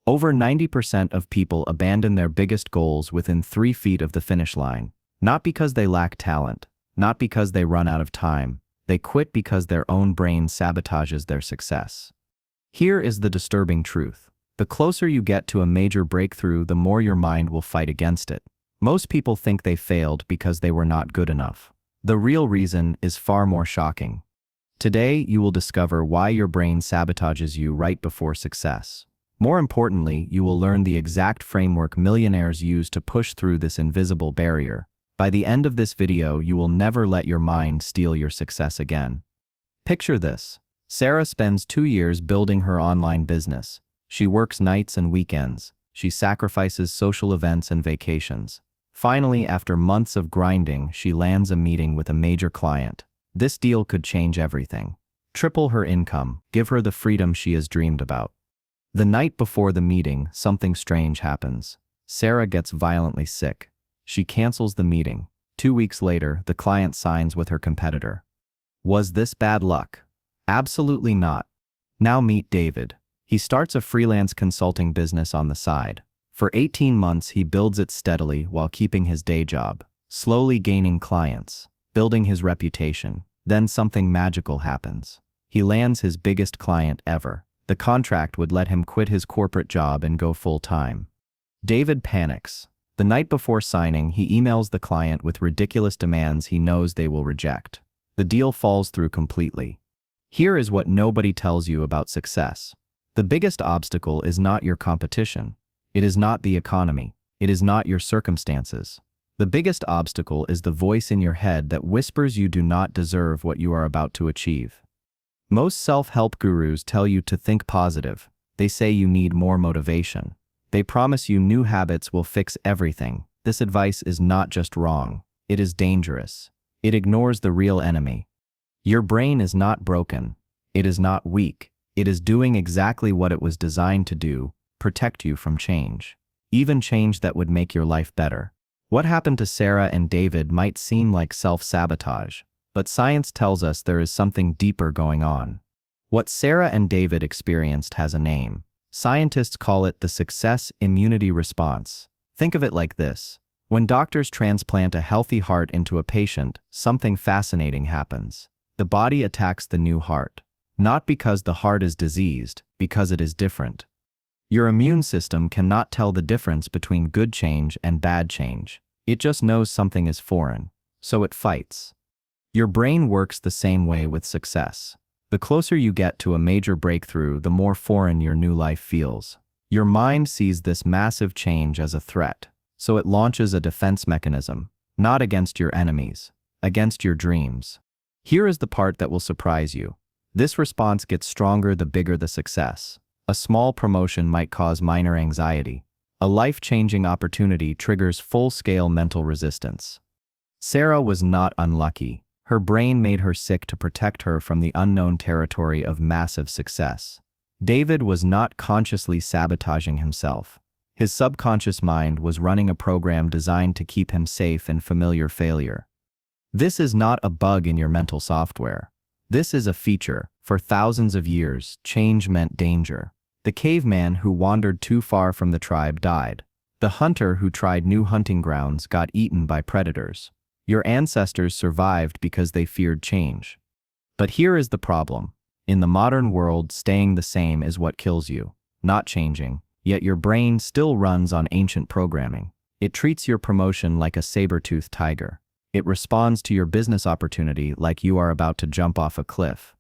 Over 90% of people abandon their biggest goals within 3 feet of the finish line. Not because they lack talent, not because they run out of time. They quit because their own brain sabotages their success. Here is the disturbing truth. The closer you get to a major breakthrough, the more your mind will fight against it. Most people think they failed because they were not good enough. The real reason is far more shocking. Today, you will discover why your brain sabotages you right before success. More importantly, you will learn the exact framework millionaires use to push through this invisible barrier. By the end of this video, you will never let your mind steal your success again. Picture this. Sarah spends 2 years building her online business. She works nights and weekends. She sacrifices social events and vacations. Finally, after months of grinding, she lands a meeting with a major client. This deal could change everything. Triple her income, give her the freedom she has dreamed about. The night before the meeting, something strange happens. Sarah gets violently sick. She cancels the meeting. 2 weeks later, the client signs with her competitor. Was this bad luck? Absolutely not. Now meet David. He starts a freelance consulting business on the side. For 18 months, he builds it steadily while keeping his day job, slowly gaining clients, building his reputation. Then something magical happens. He lands his biggest client ever. The contract would let him quit his corporate job and go full-time. David panics. The night before signing, he emails the client with ridiculous demands he knows they will reject. The deal falls through completely. Here is what nobody tells you about success. The biggest obstacle is not your competition. It is not the economy. It is not your circumstances. The biggest obstacle is the voice in your head that whispers you do not deserve what you are about to achieve. Most self-help gurus tell you to think positive. They say you need more motivation. They promise you new habits will fix everything. This advice is not just wrong. It is dangerous. It ignores the real enemy. Your brain is not broken. It is not weak. It is doing exactly what it was designed to do, protect you from change. Even change that would make your life better. What happened to Sarah and David might seem like self-sabotage, but science tells us there is something deeper going on. What Sarah and David experienced has a name. Scientists call it the success immunity response. Think of it like this. When doctors transplant a healthy heart into a patient, something fascinating happens. The body attacks the new heart. Not because the heart is diseased, because it is different. Your immune system cannot tell the difference between good change and bad change. It just knows something is foreign, so it fights. Your brain works the same way with success. The closer you get to a major breakthrough, the more foreign your new life feels. Your mind sees this massive change as a threat, so it launches a defense mechanism, not against your enemies, against your dreams. Here is the part that will surprise you. This response gets stronger the bigger the success. A small promotion might cause minor anxiety. A life-changing opportunity triggers full-scale mental resistance. Sarah was not unlucky. Her brain made her sick to protect her from the unknown territory of massive success. David was not consciously sabotaging himself. His subconscious mind was running a program designed to keep him safe in familiar failure. This is not a bug in your mental software. This is a feature. For thousands of years, change meant danger. The caveman who wandered too far from the tribe died. The hunter who tried new hunting grounds got eaten by predators. Your ancestors survived because they feared change. But here is the problem. In the modern world, staying the same is what kills you, not changing. Yet your brain still runs on ancient programming. It treats your promotion like a saber-toothed tiger. It responds to your business opportunity like you are about to jump off a cliff.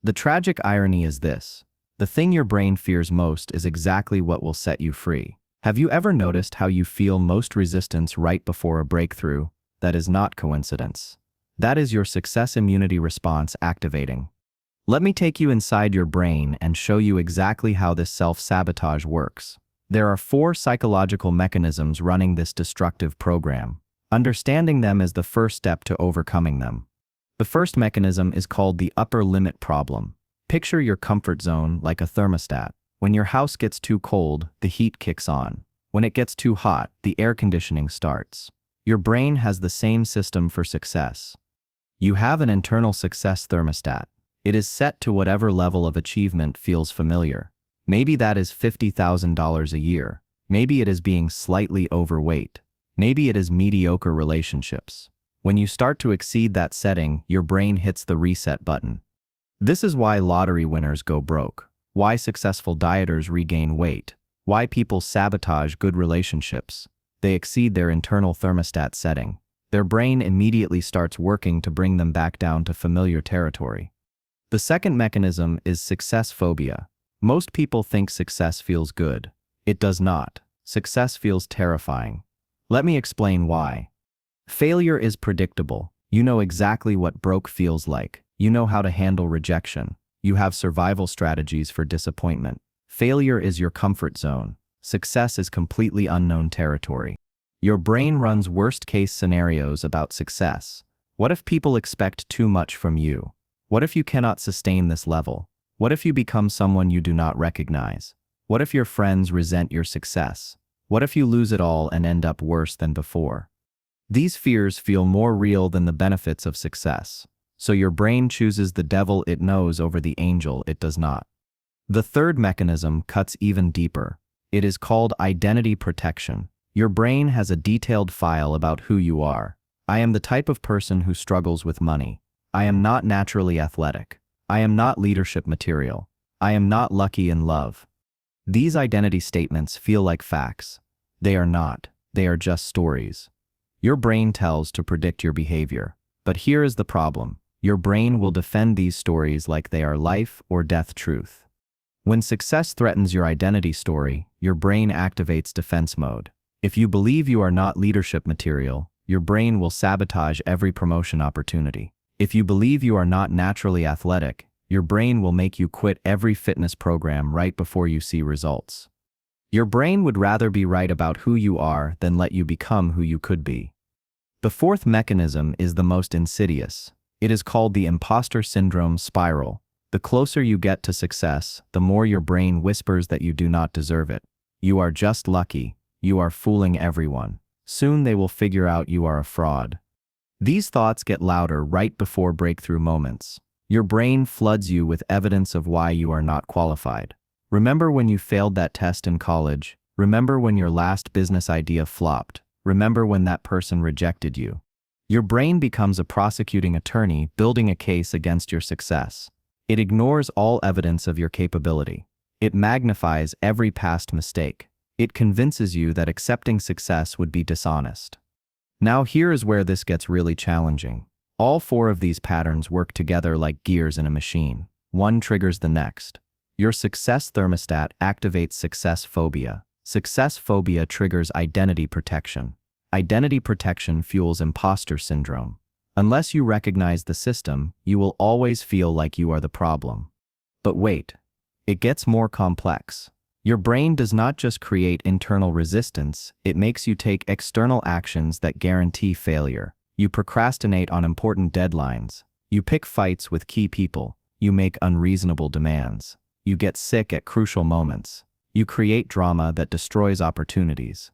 The tragic irony is this. The thing your brain fears most is exactly what will set you free. Have you ever noticed how you feel most resistance right before a breakthrough? That is not coincidence. That is your success immunity response activating. Let me take you inside your brain and show you exactly how this self-sabotage works. There are 4 psychological mechanisms running this destructive program. Understanding them is the first step to overcoming them. The first mechanism is called the upper limit problem. Picture your comfort zone like a thermostat. When your house gets too cold, the heat kicks on. When it gets too hot, the air conditioning starts. Your brain has the same system for success. You have an internal success thermostat. It is set to whatever level of achievement feels familiar. Maybe that is $50,000 a year. Maybe it is being slightly overweight. Maybe it is mediocre relationships. When you start to exceed that setting, your brain hits the reset button. This is why lottery winners go broke, why successful dieters regain weight, why people sabotage good relationships. They exceed their internal thermostat setting. Their brain immediately starts working to bring them back down to familiar territory. The second mechanism is success phobia. Most people think success feels good. It does not. Success feels terrifying. Let me explain why. Failure is predictable. You know exactly what broke feels like. You know how to handle rejection. You have survival strategies for disappointment. Failure is your comfort zone. Success is completely unknown territory. Your brain runs worst-case scenarios about success. What if people expect too much from you? What if you cannot sustain this level? What if you become someone you do not recognize? What if your friends resent your success? What if you lose it all and end up worse than before? These fears feel more real than the benefits of success. So your brain chooses the devil it knows over the angel it does not. The third mechanism cuts even deeper. It is called identity protection. Your brain has a detailed file about who you are. I am the type of person who struggles with money. I am not naturally athletic. I am not leadership material. I am not lucky in love. These identity statements feel like facts. They are not. They are just stories. Your brain tells to predict your behavior. But here is the problem. Your brain will defend these stories like they are life or death truth. When success threatens your identity story, your brain activates defense mode. If you believe you are not leadership material, your brain will sabotage every promotion opportunity. If you believe you are not naturally athletic, your brain will make you quit every fitness program right before you see results. Your brain would rather be right about who you are than let you become who you could be. The fourth mechanism is the most insidious. It is called the imposter syndrome spiral. The closer you get to success, the more your brain whispers that you do not deserve it. You are just lucky. You are fooling everyone. Soon they will figure out you are a fraud. These thoughts get louder right before breakthrough moments. Your brain floods you with evidence of why you are not qualified. Remember when you failed that test in college? Remember when your last business idea flopped? Remember when that person rejected you? Your brain becomes a prosecuting attorney building a case against your success. It ignores all evidence of your capability. It magnifies every past mistake. It convinces you that accepting success would be dishonest. Now here is where this gets really challenging. All four of these patterns work together like gears in a machine. One triggers the next. Your success thermostat activates success phobia. Success phobia triggers identity protection. Identity protection fuels imposter syndrome. Unless you recognize the system, you will always feel like you are the problem. But wait, it gets more complex. Your brain does not just create internal resistance, it makes you take external actions that guarantee failure. You procrastinate on important deadlines. You pick fights with key people. You make unreasonable demands. You get sick at crucial moments. You create drama that destroys opportunities.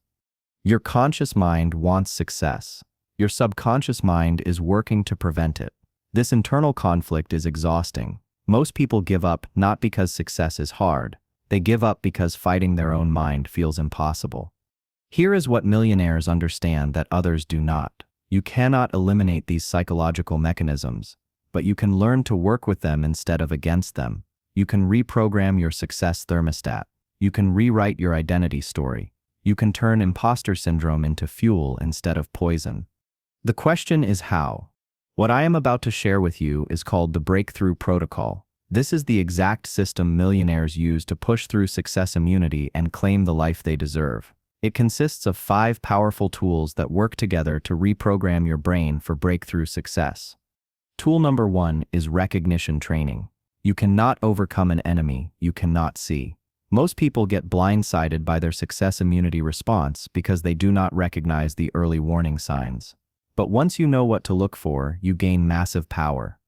Your conscious mind wants success. Your subconscious mind is working to prevent it. This internal conflict is exhausting. Most people give up not because success is hard. They give up because fighting their own mind feels impossible. Here is what millionaires understand that others do not. You cannot eliminate these psychological mechanisms, but you can learn to work with them instead of against them. You can reprogram your success thermostat. You can rewrite your identity story. You can turn imposter syndrome into fuel instead of poison. The question is how. What I am about to share with you is called the Breakthrough Protocol. This is the exact system millionaires use to push through success immunity and claim the life they deserve. It consists of 5 powerful tools that work together to reprogram your brain for breakthrough success. Tool number 1 is recognition training. You cannot overcome an enemy you cannot see. Most people get blindsided by their success immunity response because they do not recognize the early warning signs. But once you know what to look for, you gain massive power.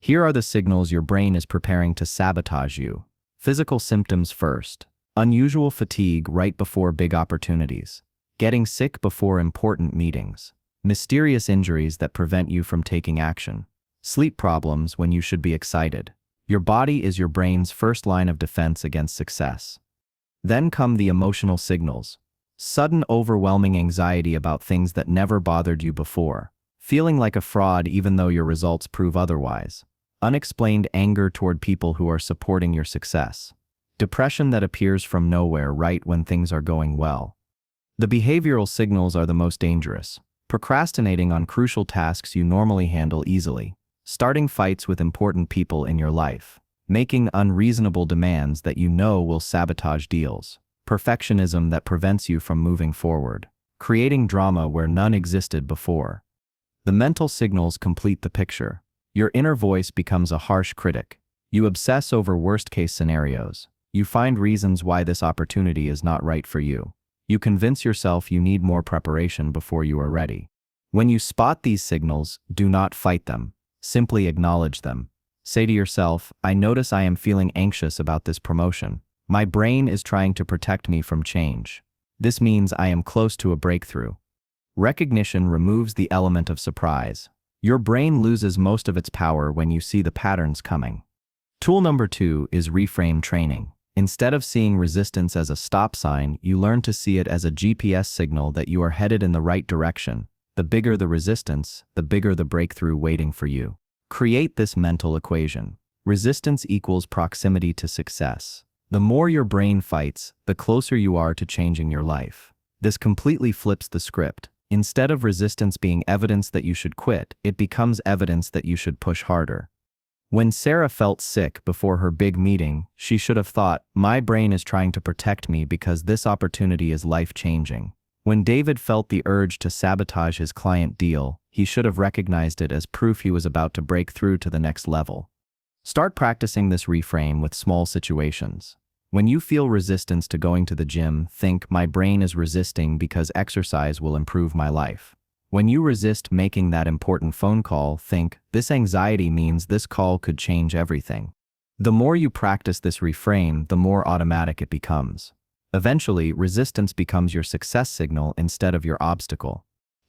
Here are the signals your brain is preparing to sabotage you. Physical symptoms first. Unusual fatigue right before big opportunities. Getting sick before important meetings. Mysterious injuries that prevent you from taking action. Sleep problems when you should be excited. Your body is your brain's first line of defense against success. Then come the emotional signals. Sudden overwhelming anxiety about things that never bothered you before. Feeling like a fraud even though your results prove otherwise. Unexplained anger toward people who are supporting your success. Depression that appears from nowhere right when things are going well. The behavioral signals are the most dangerous. Procrastinating on crucial tasks you normally handle easily. Starting fights with important people in your life. Making unreasonable demands that you know will sabotage deals. Perfectionism that prevents you from moving forward. Creating drama where none existed before. The mental signals complete the picture. Your inner voice becomes a harsh critic. You obsess over worst-case scenarios. You find reasons why this opportunity is not right for you. You convince yourself you need more preparation before you are ready. When you spot these signals, do not fight them. Simply acknowledge them. Say to yourself, I notice I am feeling anxious about this promotion. My brain is trying to protect me from change. This means I am close to a breakthrough. Recognition removes the element of surprise. Your brain loses most of its power when you see the patterns coming. Tool number 2 is reframe training. Instead of seeing resistance as a stop sign, you learn to see it as a GPS signal that you are headed in the right direction. The bigger the resistance, the bigger the breakthrough waiting for you. Create this mental equation. Resistance equals proximity to success. The more your brain fights, the closer you are to changing your life. This completely flips the script. Instead of resistance being evidence that you should quit, it becomes evidence that you should push harder. When Sarah felt sick before her big meeting, she should have thought, my brain is trying to protect me because this opportunity is life-changing. When David felt the urge to sabotage his client deal, he should have recognized it as proof he was about to break through to the next level. Start practicing this reframe with small situations. When you feel resistance to going to the gym, think, my brain is resisting because exercise will improve my life. When you resist making that important phone call, think, this anxiety means this call could change everything. The more you practice this reframe, the more automatic it becomes. Eventually, resistance becomes your success signal instead of your obstacle.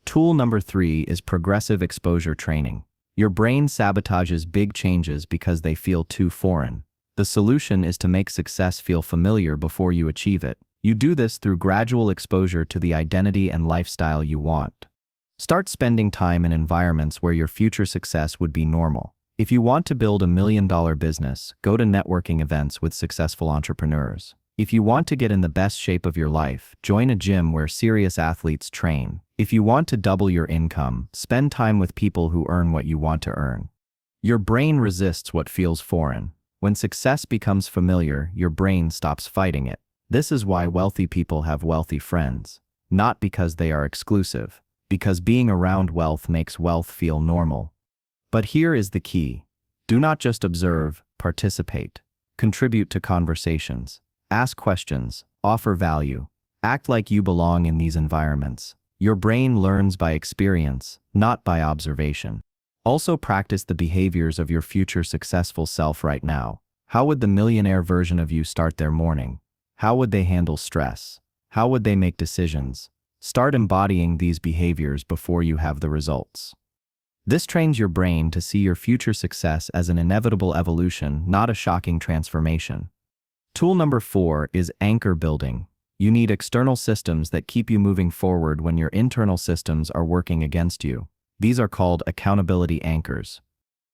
Tool number 3 is progressive exposure training. Your brain sabotages big changes because they feel too foreign. The solution is to make success feel familiar before you achieve it. You do this through gradual exposure to the identity and lifestyle you want. Start spending time in environments where your future success would be normal. If you want to build a $1 million business, go to networking events with successful entrepreneurs. If you want to get in the best shape of your life, join a gym where serious athletes train. If you want to double your income, spend time with people who earn what you want to earn. Your brain resists what feels foreign. When success becomes familiar, your brain stops fighting it. This is why wealthy people have wealthy friends. Not because they are exclusive, because being around wealth makes wealth feel normal. But here is the key. Do not just observe, participate. Contribute to conversations. Ask questions, offer value. Act like you belong in these environments. Your brain learns by experience, not by observation. Also practice the behaviors of your future successful self right now. How would the millionaire version of you start their morning? How would they handle stress? How would they make decisions? Start embodying these behaviors before you have the results. This trains your brain to see your future success as an inevitable evolution, not a shocking transformation. Tool number 4 is anchor building. You need external systems that keep you moving forward when your internal systems are working against you. These are called accountability anchors.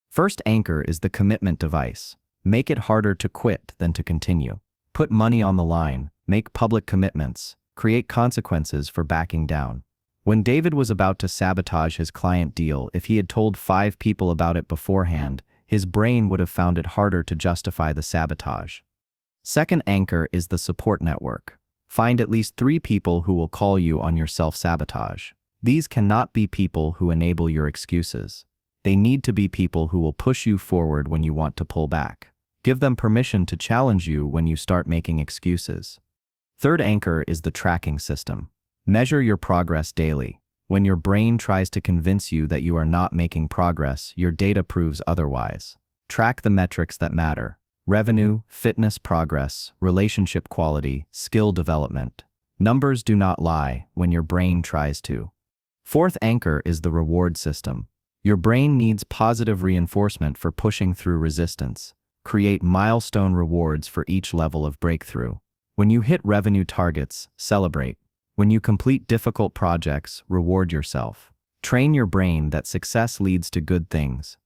First anchor is the commitment device. Make it harder to quit than to continue. Put money on the line, make public commitments, create consequences for backing down. When David was about to sabotage his client deal, if he had told 5 people about it beforehand, his brain would have found it harder to justify the sabotage. Second anchor is the support network. Find at least 3 people who will call you on your self-sabotage. These cannot be people who enable your excuses. They need to be people who will push you forward when you want to pull back. Give them permission to challenge you when you start making excuses. Third anchor is the tracking system. Measure your progress daily. When your brain tries to convince you that you are not making progress, your data proves otherwise. Track the metrics that matter. Revenue, fitness progress, relationship quality, skill development. Numbers do not lie when your brain tries to. Fourth anchor is the reward system. Your brain needs positive reinforcement for pushing through resistance. Create milestone rewards for each level of breakthrough. When you hit revenue targets, celebrate. When you complete difficult projects, reward yourself. Train your brain that success leads to good things.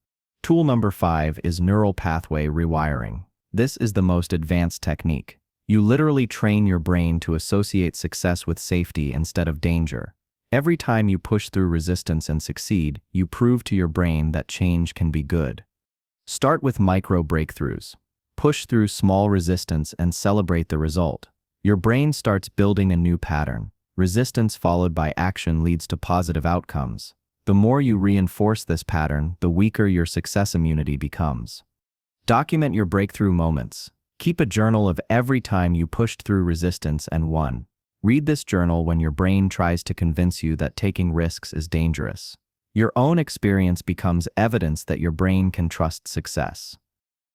Tool number 5 is neural pathway rewiring. This is the most advanced technique. You literally train your brain to associate success with safety instead of danger. Every time you push through resistance and succeed, you prove to your brain that change can be good. Start with micro breakthroughs. Push through small resistance and celebrate the result. Your brain starts building a new pattern. Resistance followed by action leads to positive outcomes. The more you reinforce this pattern, the weaker your success immunity becomes. Document your breakthrough moments. Keep a journal of every time you pushed through resistance and won. Read this journal when your brain tries to convince you that taking risks is dangerous. Your own experience becomes evidence that your brain can trust success.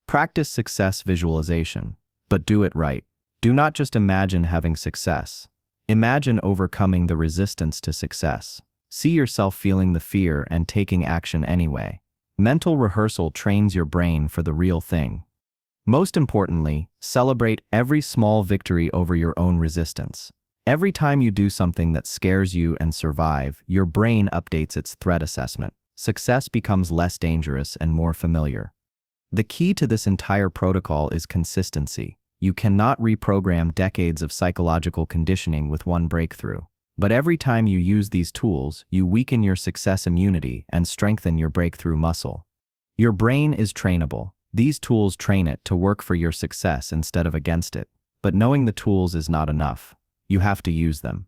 Practice success visualization, but do it right. Do not just imagine having success. Imagine overcoming the resistance to success. See yourself feeling the fear and taking action anyway. Mental rehearsal trains your brain for the real thing. Most importantly, celebrate every small victory over your own resistance. Every time you do something that scares you and survive, your brain updates its threat assessment. Success becomes less dangerous and more familiar. The key to this entire protocol is consistency. You cannot reprogram decades of psychological conditioning with one breakthrough. But every time you use these tools, you weaken your success immunity and strengthen your breakthrough muscle. Your brain is trainable. These tools train it to work for your success instead of against it. But knowing the tools is not enough. You have to use them.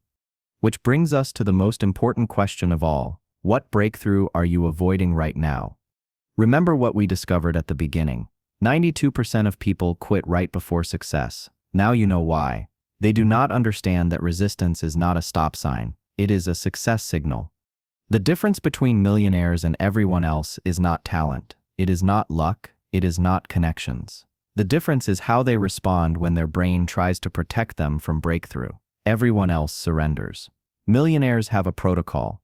Which brings us to the most important question of all. What breakthrough are you avoiding right now? Remember what we discovered at the beginning. 92% of people quit right before success. Now you know why. They do not understand that resistance is not a stop sign. It is a success signal. The difference between millionaires and everyone else is not talent. It is not luck. It is not connections. The difference is how they respond when their brain tries to protect them from breakthrough. Everyone else surrenders. Millionaires have a protocol.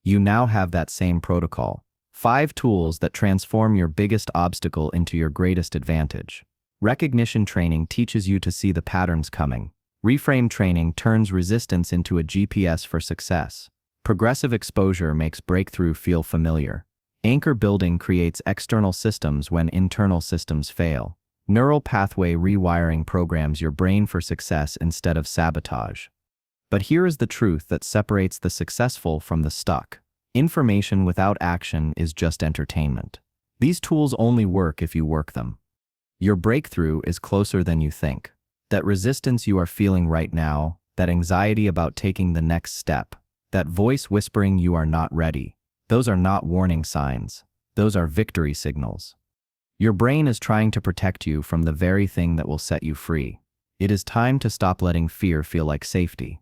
You now have that same protocol. 5 tools that transform your biggest obstacle into your greatest advantage. Recognition training teaches you to see the patterns coming. Reframe training turns resistance into a GPS for success. Progressive exposure makes breakthrough feel familiar. Anchor building creates external systems when internal systems fail. Neural pathway rewiring programs your brain for success instead of sabotage. But here is the truth that separates the successful from the stuck. Information without action is just entertainment. These tools only work if you work them. Your breakthrough is closer than you think. That resistance you are feeling right now, that anxiety about taking the next step, that voice whispering you are not ready, those are not warning signs. Those are victory signals. Your brain is trying to protect you from the very thing that will set you free. It is time to stop letting fear feel like safety.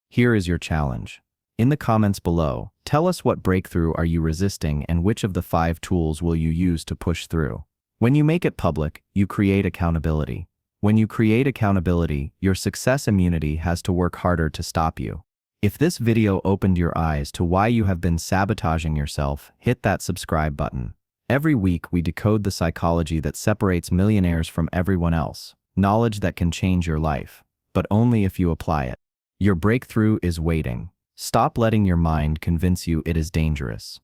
Here is your challenge. In the comments below, tell us what breakthrough are you resisting and which of the 5 tools will you use to push through. When you make it public, you create accountability. When you create accountability, your success immunity has to work harder to stop you. If this video opened your eyes to why you have been sabotaging yourself, hit that subscribe button. Every week we decode the psychology that separates millionaires from everyone else. Knowledge that can change your life, but only if you apply it. Your breakthrough is waiting. Stop letting your mind convince you it is dangerous.